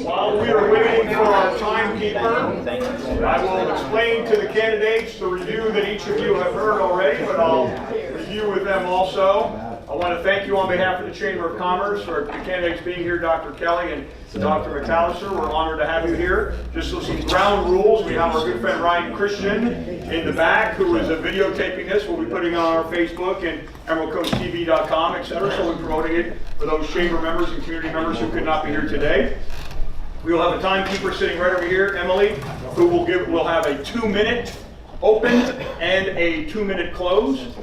While we are waiting for our timekeeper, I will explain to the candidates the review that each of you have heard already, but I'll review with them also. I want to thank you on behalf of the Chamber of Commerce for the candidates being here, Dr. Kelly and Dr. McAllister. We're honored to have you here. Just so some ground rules, we have our good friend Ryan Christian in the back, who is videotaping this. We'll be putting it on our Facebook and EmeraldCoastTV.com, etc. So we're promoting it for those chamber members and community members who could not be here today. We will have a timekeeper sitting right over here, Emily, who will have a 2-minute open and a 2-minute close.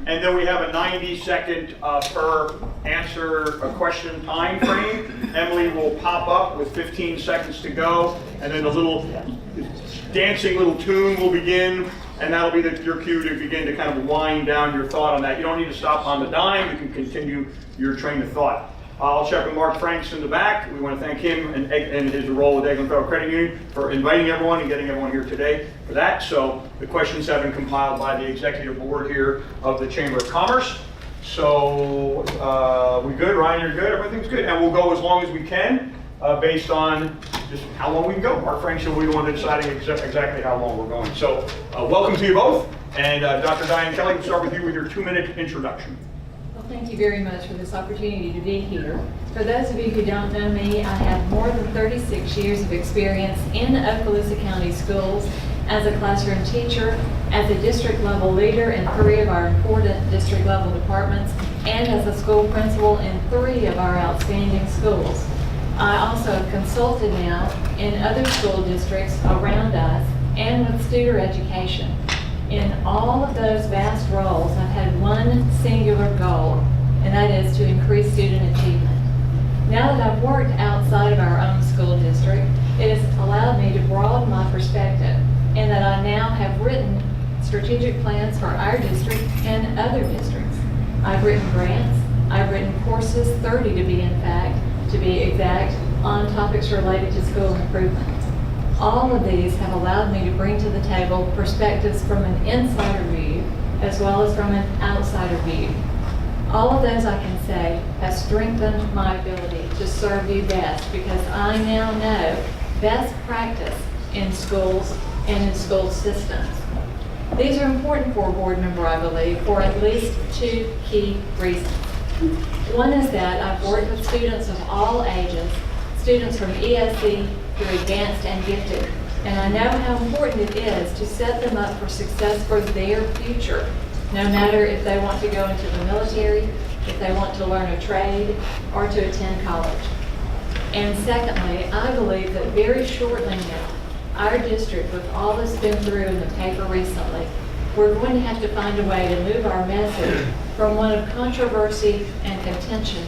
And then we have a 90-second per answer a question time frame. Emily will pop up with 15 seconds to go, and then a little dancing little tune will begin, and that'll be your cue to begin to kind of wind down your thought on that. You don't need to stop on the dime. You can continue your train of thought. I'll check with Mark Franks in the back. We want to thank him and his role with Eglin Federal Credit Union for inviting everyone and getting everyone here today for that. So the questions have been compiled by the executive board here of the Chamber of Commerce. So we good? Ryan, you're good? Everything's good. And we'll go as long as we can based on just how long we can go. Mark Franks will be the one deciding exactly how long we're going. So welcome to you both. And Dr. Diane Kelly, we'll start with you with your 2-minute introduction. Thank you very much for this opportunity to be here. For those of you who don't know me, I have more than 36 years of experience in Okaloosa County schools as a classroom teacher, as a district level leader in 3 of our important district level departments, and as a school principal in 3 of our outstanding schools. I also have consulted now in other school districts around us and with student education. In all of those vast roles, I've had one singular goal, and that is to increase student achievement. Now that I've worked outside of our own school district, it has allowed me to broaden my perspective, and that I now have written strategic plans for our district and other districts. I've written grants, I've written courses, 30 to be exact, on topics related to school improvement. All of these have allowed me to bring to the table perspectives from an insider view as well as from an outsider view. All of those, I can say, have strengthened my ability to serve you best because I now know best practice in schools and in school systems. These are important for a board member, I believe, for at least 2 key reasons. One is that I've worked with students of all ages, students from ESC through advanced and gifted, and I know how important it is to set them up for success for their future, no matter if they want to go into the military, if they want to learn a trade, or to attend college. And secondly, I believe that very shortly now, our district, with all that's been through in the paper recently, we're going to have to find a way to move our message from one of controversy and contention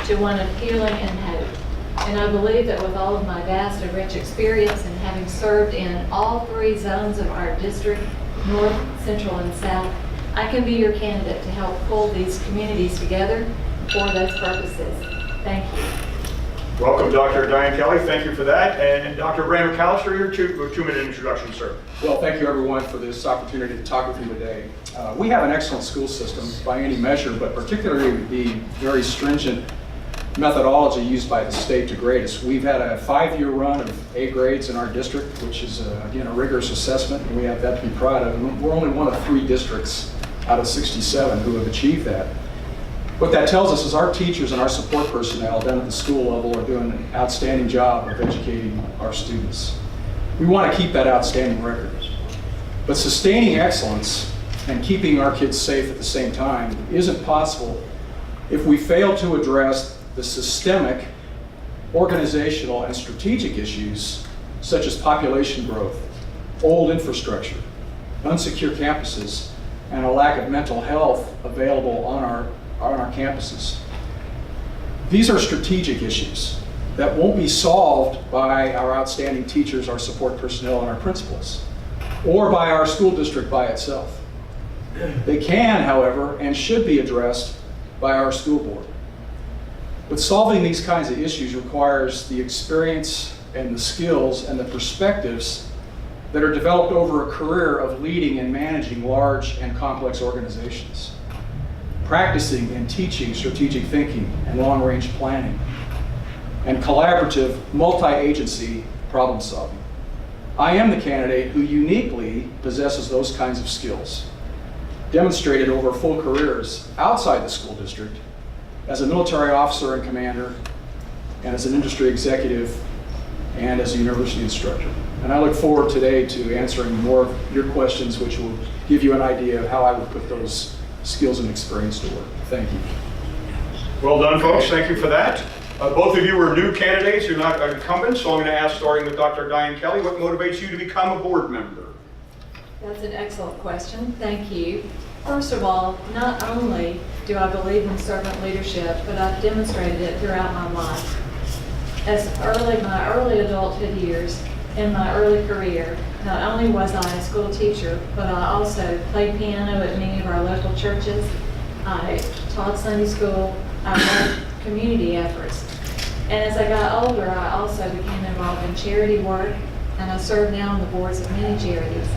to one of healing and hope. And I believe that with all of my vast and rich experience and having served in all 3 zones of our district, North, Central, and South, I can be your candidate to help pull these communities together for those purposes. Thank you. Welcome, Dr. Diane Kelly. Thank you for that. And Dr. Brandon McAllister, your 2-minute introduction, sir. Well, thank you everyone for this opportunity to talk with you today. We have an excellent school system by any measure, but particularly the very stringent methodology used by the state to grade us. We've had a 5-year run of A grades in our district, which is, again, a rigorous assessment, and we have that to be proud of. And we're only one of 3 districts out of 67 who have achieved that. What that tells us is our teachers and our support personnel down at the school level are doing an outstanding job of educating our students. We want to keep that outstanding record. But sustaining excellence and keeping our kids safe at the same time isn't possible if we fail to address the systemic, organizational, and strategic issues such as population growth, old infrastructure, unsecure campuses, and a lack of mental health available on our campuses. These are strategic issues that won't be solved by our outstanding teachers, our support personnel, and our principals, or by our school district by itself. They can, however, and should be addressed by our school board. But solving these kinds of issues requires the experience and the skills and the perspectives that are developed over a career of leading and managing large and complex organizations, practicing and teaching strategic thinking and long-range planning, and collaborative multi-agency problem solving. I am the candidate who uniquely possesses those kinds of skills, demonstrated over full careers outside the school district as a military officer and commander, and as an industry executive, and as a university instructor. And I look forward today to answering more of your questions, which will give you an idea of how I would put those skills and experience to work. Thank you. Well done, folks. Thank you for that. Both of you are new candidates. You're not incumbents, so I'm going to ask, starting with Dr. Diane Kelly, what motivates you to become a board member? That's an excellent question. Thank you. First of all, not only do I believe in servant leadership, but I've demonstrated it throughout my life. My early adulthood years, in my early career, not only was I a school teacher, but I also played piano at many of our local churches. I taught Sunday school. I led community efforts. And as I got older, I also became involved in charity work, and I serve now on the boards of many charities.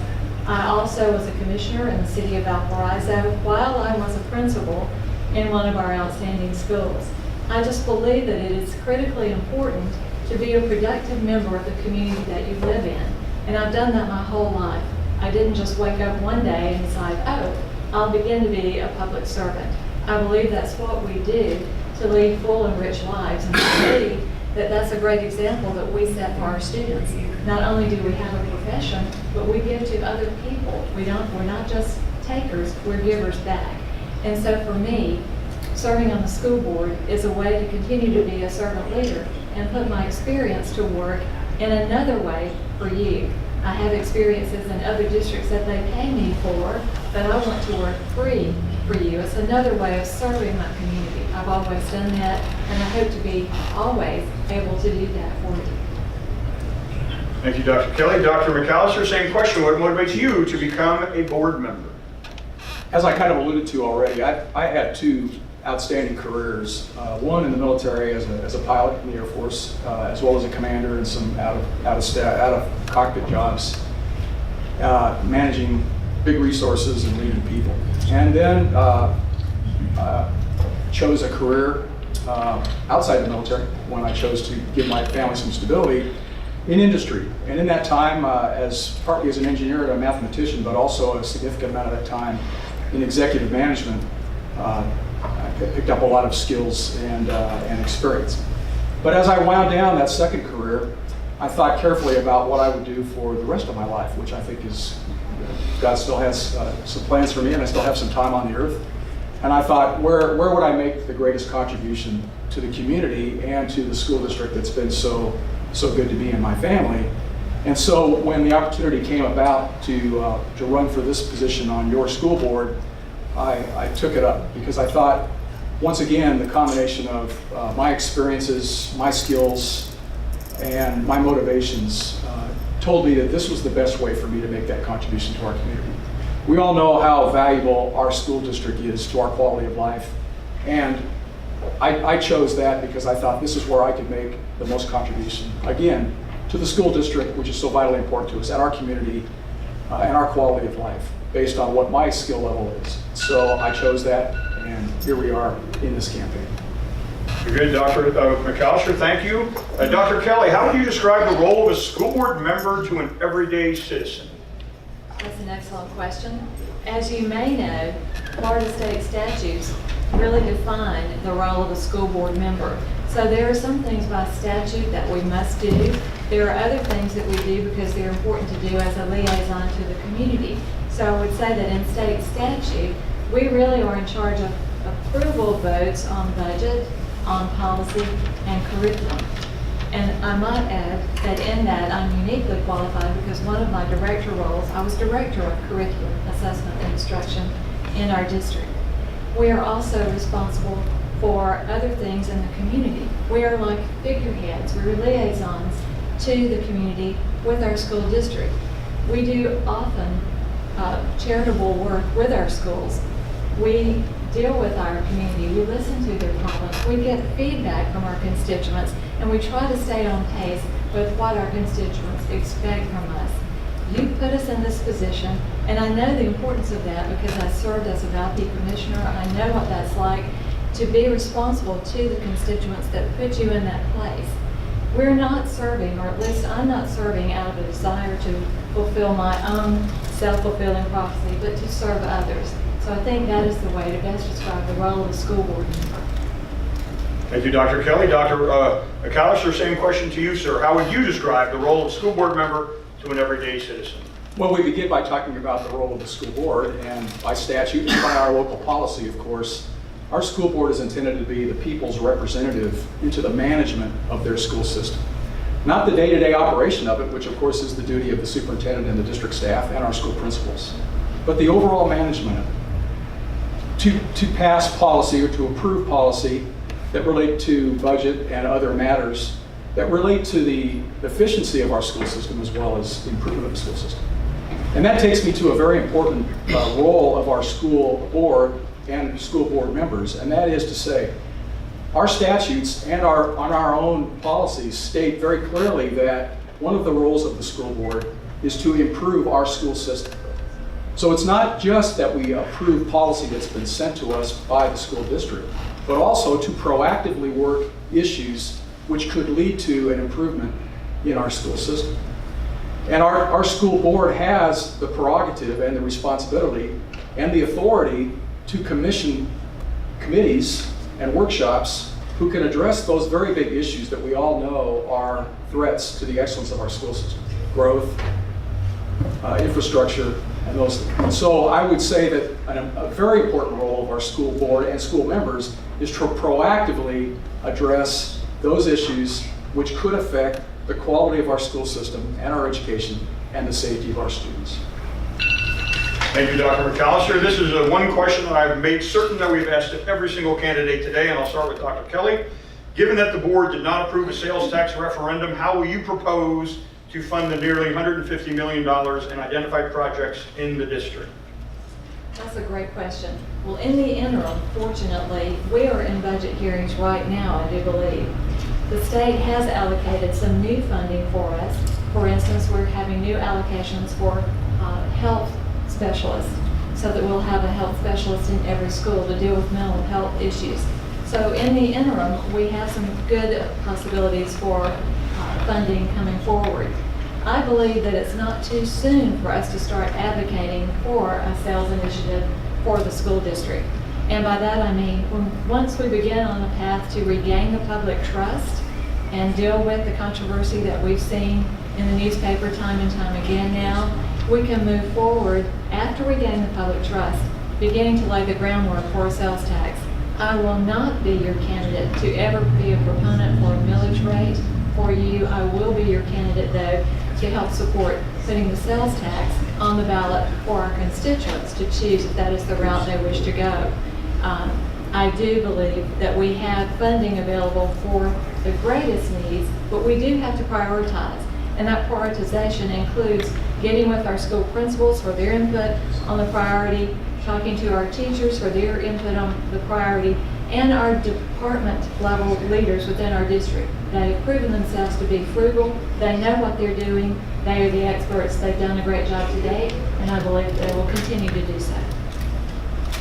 I also was a commissioner in the city of Valparaiso while I was a principal in one of our outstanding schools. I just believe that it is critically important to be a productive member of the community that you live in. And I've done that my whole life. I didn't just wake up one day and decide, oh, I'll begin to be a public servant. I believe that's what we do to lead full and rich lives. And I believe that that's a great example that we set for our students. Not only do we have a profession, but we give to other people. We're not just takers, we're givers back. And so for me, serving on the school board is a way to continue to be a servant leader and put my experience to work in another way for you. I have experiences in other districts that they pay me for, but I want to work free for you. It's another way of serving my community. I've always done that, and I hope to be always able to do that for you. Thank you, Dr. Kelly. Dr. McAllister, same question. What motivates you to become a board member? As I kind of alluded to already, I had two outstanding careers. One in the military as a pilot in the Air Force, as well as a commander, and some out of cockpit jobs, managing big resources and leading people. And then chose a career outside the military when I chose to give my family some stability in industry. And in that time, partly as an engineer and a mathematician, but also a significant amount of that time in executive management, I picked up a lot of skills and experience. But as I wound down that second career, I thought carefully about what I would do for the rest of my life, which I think is, God still has some plans for me, and I still have some time on the earth. And I thought, where would I make the greatest contribution to the community and to the school district that's been so good to me and my family? And so when the opportunity came about to run for this position on your school board, I took it up because I thought, once again, the combination of my experiences, my skills, and my motivations told me that this was the best way for me to make that contribution to our community. We all know how valuable our school district is to our quality of life, and I chose that because I thought this is where I could make the most contribution, again, to the school district, which is so vitally important to us, and our community, and our quality of life, based on what my skill level is. So I chose that, and here we are in this campaign. Good, Dr. McAllister, thank you. Dr. Kelly, how would you describe the role of a school board member to an everyday citizen? That's an excellent question. As you may know, Florida state statutes really define the role of a school board member. So there are some things by statute that we must do. There are other things that we do because they're important to do as a liaison to the community. So I would say that in state statute, we really are in charge of approval votes on budget, on policy, and curriculum. And I might add that in that I'm uniquely qualified because one of my director roles, I was director of curriculum assessment and instruction in our district. We are also responsible for other things in the community. We are like figureheads, we're liaisons to the community with our school district. We do often charitable work with our schools. We deal with our community, we listen to their problems, we get feedback from our constituents, and we try to stay on pace with what our constituents expect from us. You put us in this position, and I know the importance of that because I served as a Valpy commissioner. I know what that's like to be responsible to the constituents that put you in that place. We're not serving, or at least I'm not serving out of a desire to fulfill my own self-fulfilling prophecy, but to serve others. So I think that is the way to best describe the role of the school board member. Thank you, Dr. Kelly. Dr. McAllister, same question to you, sir. How would you describe the role of school board member to an everyday citizen? Well, we begin by talking about the role of the school board, and by statute and by our local policy, of course, our school board is intended to be the people's representative into the management of their school system. Not the day-to-day operation of it, which of course is the duty of the superintendent and the district staff and our school principals, but the overall management of it. To pass policy or to approve policy that relate to budget and other matters that relate to the efficiency of our school system as well as the improvement of the school system. And that takes me to a very important role of our school board and school board members, and that is to say, our statutes and on our own policies state very clearly that one of the roles of the school board is to improve our school system. So it's not just that we approve policy that's been sent to us by the school district, but also to proactively work issues which could lead to an improvement in our school system. And our school board has the prerogative and the responsibility and the authority to commission committees and workshops who can address those very big issues that we all know are threats to the excellence of our school system: growth, infrastructure, and those things. And so I would say that a very important role of our school board and school members is to proactively address those issues which could affect the quality of our school system and our education and the safety of our students. Thank you, Dr. McAllister. This is one question that I've made certain that we've asked every single candidate today, and I'll start with Dr. Kelly. Given that the board did not approve a sales tax referendum, how will you propose to fund the nearly $150 million in identified projects in the district? That's a great question. Well, in the interim, fortunately, we are in budget hearings right now, I do believe. The state has allocated some new funding for us. For instance, we're having new allocations for health specialists, so that we'll have a health specialist in every school to deal with mental health issues. So in the interim, we have some good possibilities for funding coming forward. I believe that it's not too soon for us to start advocating for a sales initiative for the school district. And by that I mean, once we begin on a path to regain the public trust and deal with the controversy that we've seen in the newspaper time and time again now, we can move forward after we gain the public trust, beginning to lay the groundwork for a sales tax. I will not be your candidate to ever be a proponent for a millage rate for you. I will be your candidate, though, to help support putting the sales tax on the ballot for our constituents to choose if that is the route they wish to go. I do believe that we have funding available for the greatest needs, but we do have to prioritize. And that prioritization includes getting with our school principals for their input on the priority, talking to our teachers for their input on the priority, and our department level leaders within our district. They have proven themselves to be frugal. They know what they're doing. They are the experts. They've done a great job to date, and I believe they will continue to do so.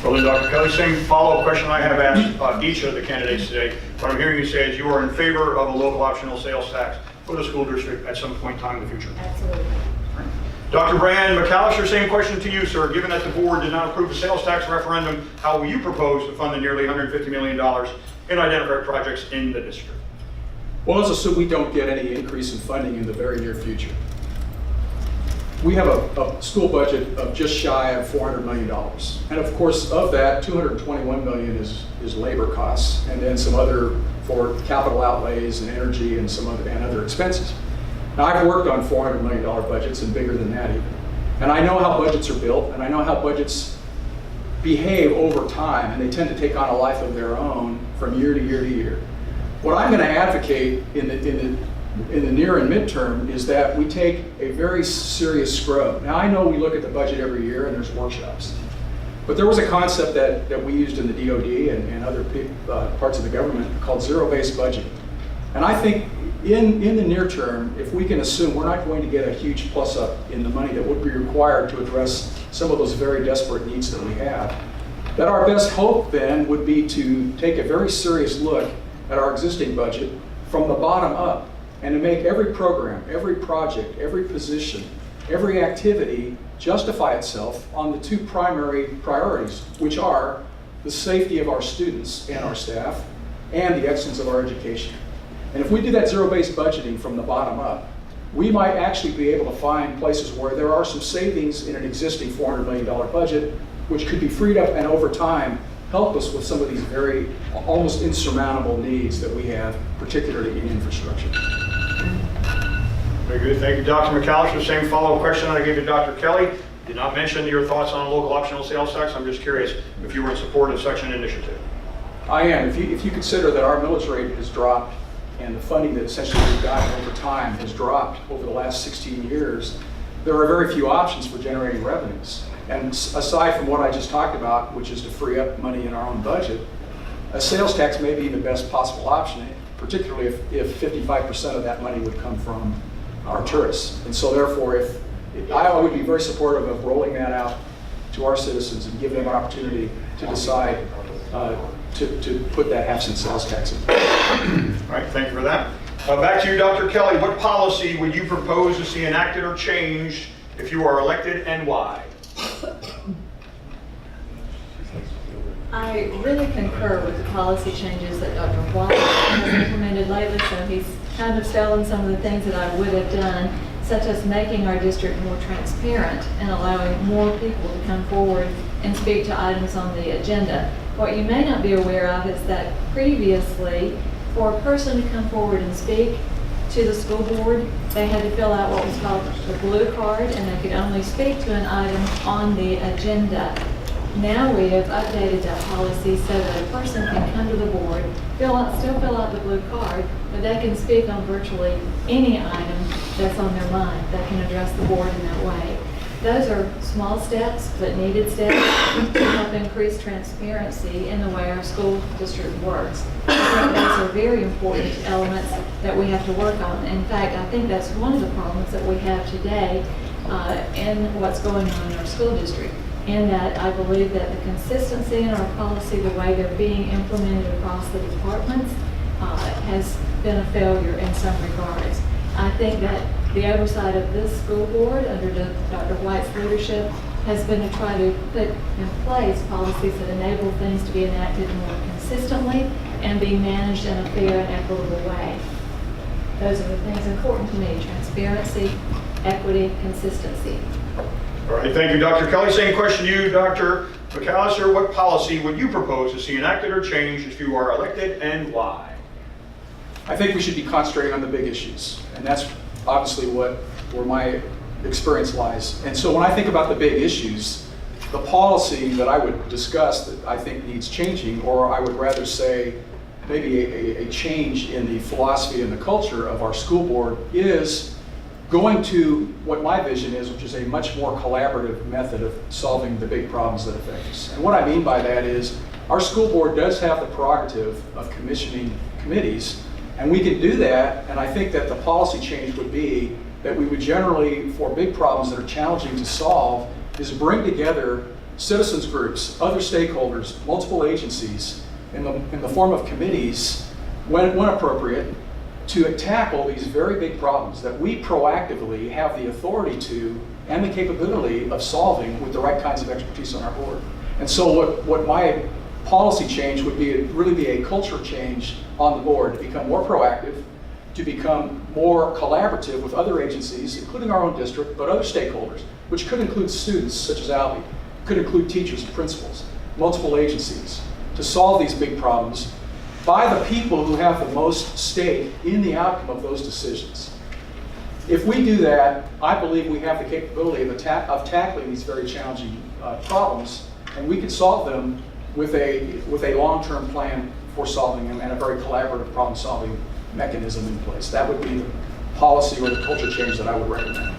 Well, then, Dr. Kelly, same follow-up question I have asked each of the candidates today. What I'm hearing you say is you are in favor of a local optional sales tax for the school district at some point in time in the future. Absolutely. Dr. Brand McAllister, same question to you, sir. Given that the board did not approve a sales tax referendum, how will you propose to fund the nearly $150 million in identified projects in the district? Well, let's assume we don't get any increase in funding in the very near future. We have a school budget of just shy of $400 million. And of course, of that, $221 million is labor costs, and then some other for capital outlays and energy and some other expenses. Now, I've worked on $400 million budgets and bigger than that even. And I know how budgets are built, and I know how budgets behave over time, and they tend to take on a life of their own from year to year to year. What I'm going to advocate in the near and midterm is that we take a very serious scrub. Now, I know we look at the budget every year and there's workshops, but there was a concept that we used in the DoD and other parts of the government called zero-based budgeting. And I think in the near term, if we can assume we're not going to get a huge plus up in the money that would be required to address some of those very desperate needs that we have, That our best hope then would be to take a very serious look at our existing budget from the bottom up and to make every program, every project, every position, every activity justify itself on the two primary priorities, which are the safety of our students and our staff and the excellence of our education. And if we do that zero-based budgeting from the bottom up, we might actually be able to find places where there are some savings in an existing $400 million budget, which could be freed up and over time help us with some of these very almost insurmountable needs that we have, particularly in infrastructure. Very good. Thank you, Dr. McAllister. Same follow-up question I gave to Dr. Kelly. Did not mention your thoughts on local optional sales tax. I'm just curious if you were in support of such an initiative. I am. If you consider that our millage rate has dropped and the funding that essentially we've gotten over time has dropped over the last 16 years, there are very few options for generating revenues. And aside from what I just talked about, which is to free up money in our own budget, a sales tax may be the best possible option, particularly if 55% of that money would come from our tourists. And so therefore, I would be very supportive of rolling that out to our citizens and giving them an opportunity to decide to put that half-cent sales tax in. All right, thank you for that. Back to you, Dr. Kelly. What policy would you propose to see enacted or changed if you are elected, and why? I really concur with the policy changes that Dr. White has implemented lately, so he's kind of stolen some of the things that I would have done, such as making our district more transparent and allowing more people to come forward and speak to items on the agenda. What you may not be aware of is that previously, for a person to come forward and speak to the school board, they had to fill out what was called the blue card, and they could only speak to an item on the agenda. Now we have updated that policy so that a person can come to the board, still fill out the blue card, but they can speak on virtually any item that's on their mind. They can address the board in that way. Those are small steps, but needed steps to help increase transparency in the way our school district works. I think those are very important elements that we have to work on. In fact, I think that's one of the problems that we have today in what's going on in our school district, in that I believe that the consistency in our policy, the way they're being implemented across the departments, has been a failure in some regards. I think that the oversight of this school board under Dr. White's leadership has been to try to put in place policies that enable things to be enacted more consistently and be managed in a fair and equitable way. Those are the things important to me: transparency, equity, consistency. All right, thank you, Dr. Kelly. Same question to you, Dr. McAllister. What policy would you propose to see enacted or changed if you are elected, and why? I think we should be concentrating on the big issues, and that's obviously where my experience lies. And so when I think about the big issues, the policy that I would discuss that I think needs changing, or I would rather say maybe a change in the philosophy and the culture of our school board, is going to what my vision is, which is a much more collaborative method of solving the big problems that affect us. And what I mean by that is our school board does have the prerogative of commissioning committees, and we can do that, and I think that the policy change would be that we would generally, for big problems that are challenging to solve, is bring together citizens groups, other stakeholders, multiple agencies in the form of committees, when appropriate, to tackle these very big problems that we proactively have the authority to and the capability of solving with the right kinds of expertise on our board. And so what my policy change would be, really be a culture change on the board to become more proactive, to become more collaborative with other agencies, including our own district, but other stakeholders, which could include students such as Albie, could include teachers and principals, multiple agencies, to solve these big problems by the people who have the most stake in the outcome of those decisions. If we do that, I believe we have the capability of tackling these very challenging problems, and we can solve them with a long-term plan for solving them and a very collaborative problem-solving mechanism in place. That would be the policy or the culture change that I would recommend.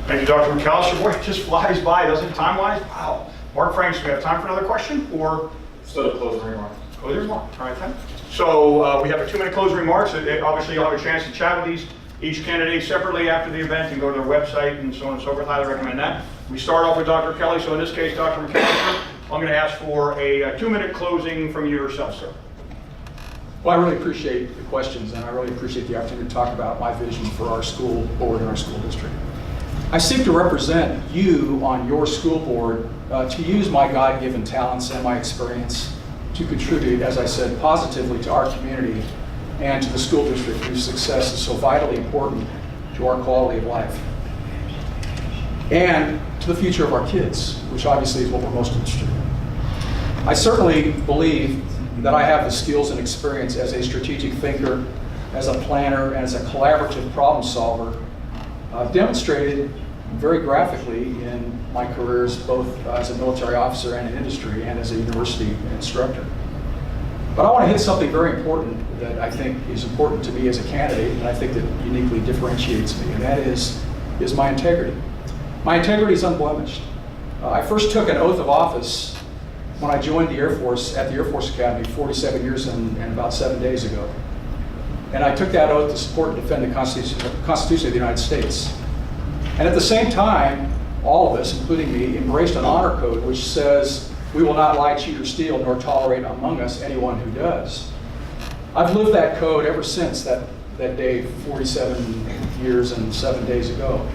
Thank you, Dr. McAllister. Boy, it just flies by, doesn't it, time-wise? Wow. Mark Franks, do we have time for another question, or? Still a closing remark. Closing remark. All right, then. So we have a 2-minute closing remarks. Obviously, you'll have a chance to chat with each candidate separately after the event and go to their website and so on and so forth. Highly recommend that. We start off with Dr. Kelly. So in this case, Dr. McAllister, I'm going to ask for a 2-minute closing from you yourself, sir. Well, I really appreciate the questions, and I really appreciate the opportunity to talk about my vision for our school board and our school district. I seek to represent you on your school board to use my God-given talents and my experience to contribute, as I said, positively to our community and to the school district whose success is so vitally important to our quality of life, and to the future of our kids, which obviously is what we're most interested in. I certainly believe that I have the skills and experience as a strategic thinker, as a planner, and as a collaborative problem solver, demonstrated very graphically in my careers both as a military officer and in industry and as a university instructor. But I want to hit something very important that I think is important to me as a candidate, and I think that uniquely differentiates me, and that is my integrity. My integrity is unblemished. I first took an oath of office when I joined the Air Force at the Air Force Academy 47 years and about 7 days ago. And I took that oath to support and defend the Constitution of the United States. And at the same time, all of us, including me, embraced an honor code which says we will not lie, cheat, or steal, nor tolerate among us anyone who does. I've lived that code ever since that day 47 years and 7 days ago.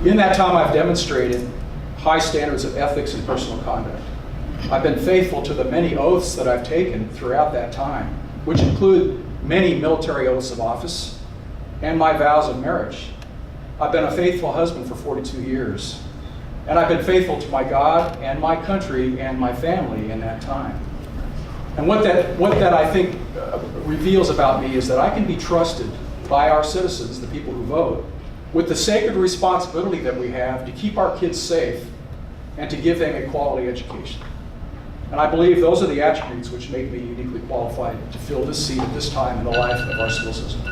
In that time, I've demonstrated high standards of ethics and personal conduct. I've been faithful to the many oaths that I've taken throughout that time, which include many military oaths of office and my vows of marriage. I've been a faithful husband for 42 years, and I've been faithful to my God and my country and my family in that time. And what that I think reveals about me is that I can be trusted by our citizens, the people who vote, with the sacred responsibility that we have to keep our kids safe and to give them a quality education. And I believe those are the attributes which make me uniquely qualified to fill this seat at this time in the life of our school system.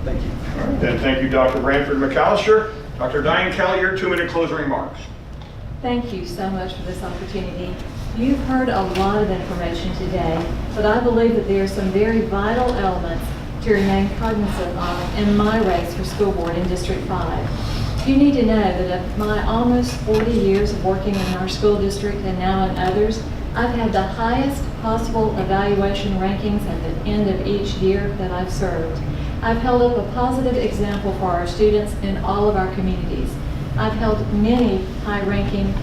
Thank you. All right, then thank you, Dr. Branford McAllister. Dr. Diane Kelly, your 2-minute closing remarks. Thank you so much for this opportunity. You've heard a lot of information today, but I believe that there are some very vital elements to remain cognizant of in my race for school board in District 5. You need to know that of my almost 40 years of working in our school district and now in others, I've had the highest possible evaluation rankings at the end of each year that I've served. I've held up a positive example for our students in all of our communities. I've held many high-ranking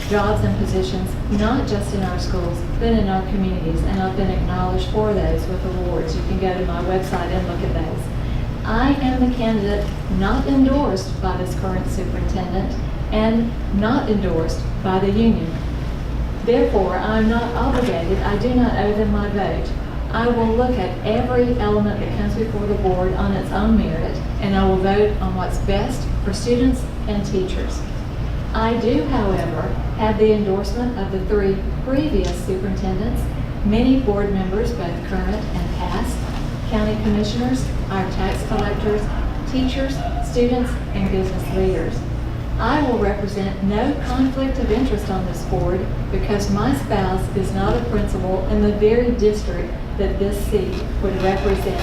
jobs and positions, not just in our schools, but in our communities, and I've been acknowledged for those with awards. You can go to my website and look at those. I am the candidate not endorsed by this current superintendent and not endorsed by the union. Therefore, I'm not obligated, I do not owe them my vote. I will look at every element that comes before the board on its own merit, and I will vote on what's best for students and teachers. I do, however, have the endorsement of the 3 previous superintendents, many board members, both current and past, county commissioners, our tax collectors, teachers, students, and business leaders. I will represent no conflict of interest on this board because my spouse is not a principal in the very district that this seat would represent.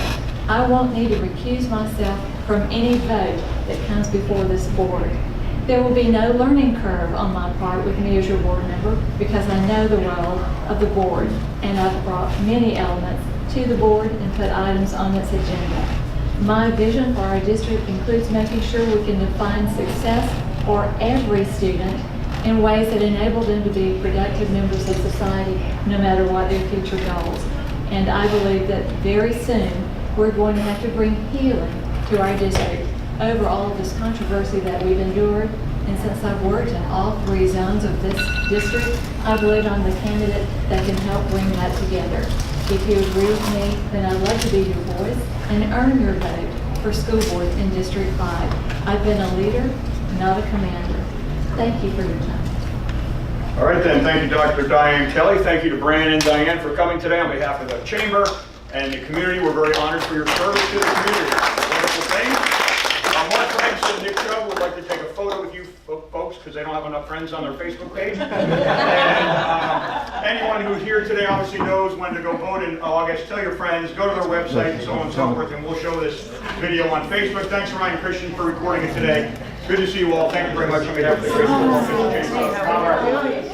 I won't need to recuse myself from any vote that comes before this board. There will be no learning curve on my part with me as your board member because I know the role of the board, and I've brought many elements to the board and put items on its agenda. My vision for our district includes making sure we can define success for every student in ways that enable them to be productive members of society no matter what their future goals. And I believe that very soon we're going to have to bring healing to our district over all of this controversy that we've endured. And since I've worked in all 3 zones of this district, I believe I'm the candidate that can help bring that together. If you agree with me, then I'd love to be your voice and earn your vote for school board in District 5. I've been a leader, not a commander. Thank you for your time. All right, then. Thank you, Dr. Diane Kelly. Thank you to Brandon and Diane for coming today on behalf of the Chamber and the community. We're very honored for your service to the community. Wonderful thing. Mark Franks and Nick Chubb would like to take a photo with you folks because they don't have enough friends on their Facebook page. And anyone who's here today obviously knows when to go vote in August. Tell your friends, go to their website and so on and so forth, and we'll show this video on Facebook. Thanks to Ryan Christian for recording it today. Good to see you all. Thank you very much on behalf of the Great School Official Chamber.